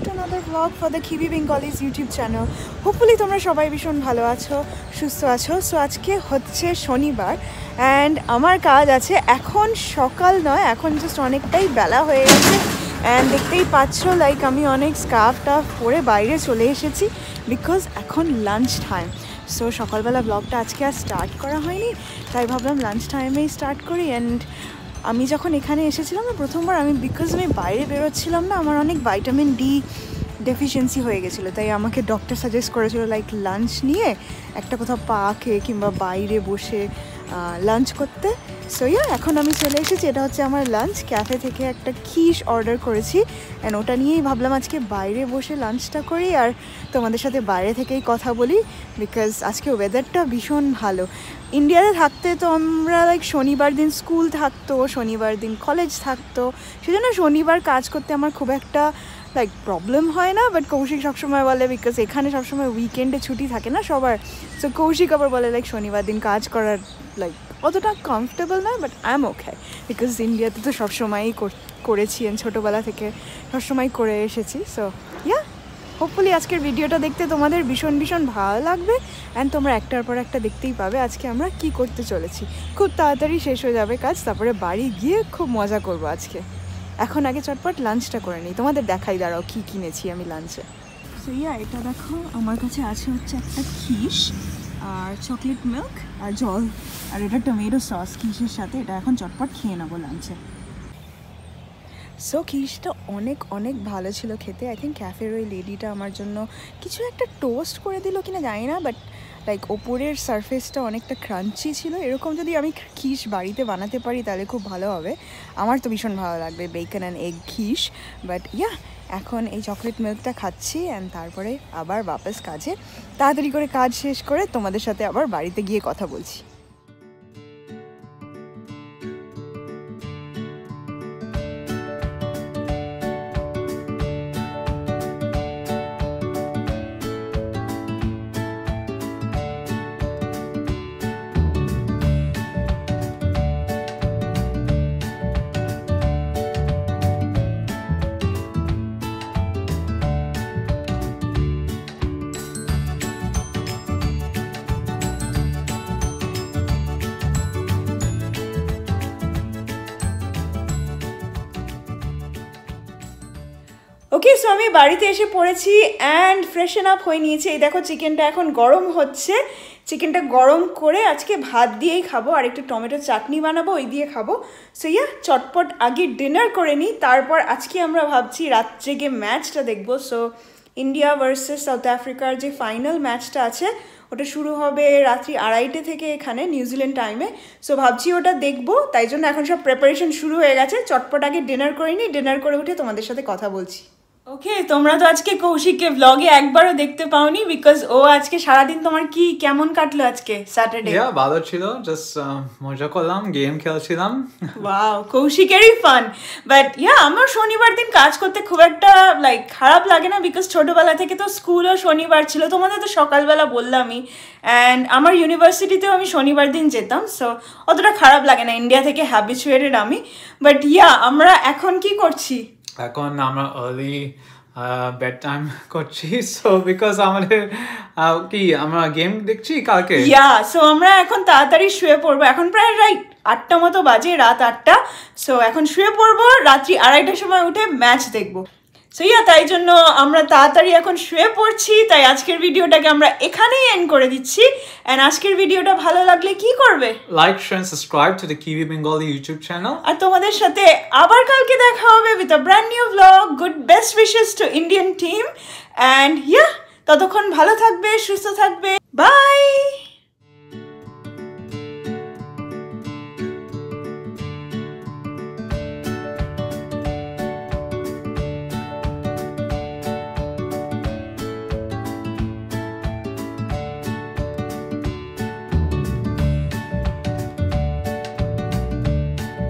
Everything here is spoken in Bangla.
to another vlog for the Kiwi Bengalis YouTube channel. Hopefully তোমরা সবাই ভীষণ ভালো আছো, সুস্থ আছো। সো আজকে হচ্ছে শনিবার অ্যান্ড আমার কাজ আছে। এখন সকাল নয়, এখন জাস্ট অনেকটাই বেলা হয়ে গেছে অ্যান্ড দেখতেই পাচ্ছ লাইক আমি অনেক স্কার্ফ টাফ পরে বাইরে চলে এসেছি বিকজ এখন লাঞ্চ টাইম। সো সকালবেলা ব্লগটা আজকে আর স্টার্ট করা হয়নি, তাই ভাবলাম লাঞ্চ টাইমেই স্টার্ট করি। অ্যান্ড আমি যখন এখানে এসেছিলাম না প্রথমবার, বিকজ আমি বাইরে বেরোচ্ছিলাম না, আমার অনেক ভাইটামিন ডি ডেফিসিয়েন্সি হয়ে গেছিলো, তাই আমাকে ডক্টর সাজেস্ট করেছিল লাইক লাঞ্চ নিয়ে একটা কোথাও পার্কে কিংবা বাইরে বসে লাঞ্চ করতে। সো এখন আমি চলে এসেছি, এটা হচ্ছে আমার লাঞ্চ। ক্যাফে থেকে একটা খিস অর্ডার করেছি অ্যান্ড ওটা নিয়েই ভাবলাম আজকে বাইরে বসে লাঞ্চটা করি আর তোমাদের সাথে বাইরে থেকেই কথা বলি বিকজ আজকে ওয়েদারটা ভীষণ ভালো। ইন্ডিয়াতে থাকতে তো আমরা লাইক শনিবার দিন স্কুল থাকতো, শনিবার দিন কলেজ থাকতো, সেজন্য শনিবার কাজ করতে আমার খুব একটা লাইক প্রবলেম হয় না। বাট কৌশিক সবসময় বলে বিকজ এখানে সবসময় উইকেন্ডে ছুটি থাকে না সবার, সো কৌশিক আবার বলে লাইক শনিবার দিন কাজ করার লাইক অতটা কমফর্টেবল নয়, but I am okay because ইন্ডিয়াতে তো সবসময়ই করেছি ছোটোবেলা থেকে সবসময় করে এসেছি। সো হোপফুলি আজকের ভিডিওটা দেখতে তোমাদের ভীষণ ভীষণ ভালো লাগবে অ্যান্ড তোমরা একটার পর একটা দেখতেই পাবে আজকে আমরা কি করতে চলেছি। খুব তাড়াতাড়ি শেষ হয়ে যাবে কাজ, তারপরে বাড়ি গিয়ে খুব মজা করবো আজকে। এখন আগে চটপট লাঞ্চটা করে নিই, তোমাদের দেখাই দাঁড়াও কী কিনেছি আমি লাঞ্চে। সো এটা দেখো আমার কাছে আছে হচ্ছে একটা খিস আর চকলেট মিল্ক আর জল, আর এটা টমেটো সস খিসের সাথে। এটা এখন চটপট খেয়ে নেবো লাঞ্চে। সো খিসটা অনেক অনেক ভালো ছিল খেতে। আই থিঙ্ক ক্যাফের ওই লেডিটা আমার জন্য কিছু একটা টোস্ট করে দিল কিনা জানি না, বাট লাইক ওপরের সারফেসটা অনেকটা ক্রাঞ্চি ছিল। এরকম যদি আমি খিস বাড়িতে বানাতে পারি তাহলে খুব ভালো হবে, আমার তো ভীষণ ভালো লাগবে বেকন অ্যান্ড এগ খিস। বাট এখন এই চকলেট মিল্কটা খাচ্ছি অ্যান্ড তারপরে আবার বাপাস কাজে, তাড়াতাড়ি করে কাজ শেষ করে তোমাদের সাথে আবার বাড়িতে গিয়ে কথা বলছি। ওকে, সো আমি বাড়িতে এসে পড়েছি অ্যান্ড ফ্রেশন আপ হয়ে নিয়েছি। এই দেখো চিকেনটা এখন গরম হচ্ছে, চিকেনটা গরম করে আজকে ভাত দিয়েই খাবো আর একটু টমেটো চাটনি বানাবো, ওই দিয়ে খাবো। সো চটপট আগে ডিনার করে নিই, তারপর আজকে আমরা ভাবছি রাত জেগে ম্যাচটা দেখবো। সো ইন্ডিয়া ভার্সেস সাউথ আফ্রিকার যে ফাইনাল ম্যাচটা আছে ওটা শুরু হবে রাত্রি 2:30 থেকে এখানে নিউজিল্যান্ড টাইমে। সো ভাবছি ওটা দেখবো, তাই জন্য এখন সব প্রিপারেশন শুরু হয়ে গেছে। চটপট আগে ডিনার করে নিই, ডিনার করে উঠে তোমাদের সাথে কথা বলছি। ওকে, তোমরা তো আজকে কৌশিককে ব্লগে একবারও দেখতে পাওনি বিকজ ও আজকে সারাদিন তোমার কেমন কাটলো আজকে স্যাটারডে? ভালো ছিল, জাস্ট মজা করলাম, গেম খেলছিলাম। Wow, কৌশিকেরই fun. বাট আমার শনিবার দিন কাজ করতে খুব একটা লাইক খারাপ লাগে না বিকজ ছোটবেলা থেকে তো স্কুলও শনিবার ছিল, তোমাদের তো সকালবেলা বললামই। অ্যান্ড আমার ইউনিভার্সিটিতেও আমি শনিবার দিন যেতাম, সো অতটা খারাপ লাগে না, ইন্ডিয়া থেকে হ্যাবিচুয়েটেড আমি। বাট আমরা এখন কি করছি? এখন আমরা আর্লি বেড টাইম করছি, সো বিকজ আমাদের আমরা গেম দেখছি কালকে। সো আমরা এখন তাড়াতাড়ি শুয়ে পড়বো, এখন প্রায় রাইট 8টা মতো বাজে, রাত 8টা। সো এখন শুয়ে পড়বো, রাত্রি 2:30টার সময় উঠে ম্যাচ দেখবো। সো তাই জন্য আমরা তাড়াতাড়ি এখন শুয়ে পড়ছি। তাই আজকের ভিডিওটাকে আমরা এখানেই এন্ড করে দিচ্ছি। এন্ড আজকের ভিডিওটা ভালো লাগলে কি করবে? Like, share, subscribe to the কিউই বেঙ্গলি ইউটিউব চ্যানেল। আর তোমাদের সাথে আবার কালকে দেখা হবে with a brand new blog. Good best wishes to Indian team. And ততক্ষণ ভালো থাকবে, সুস্থ থাকবে। বাই।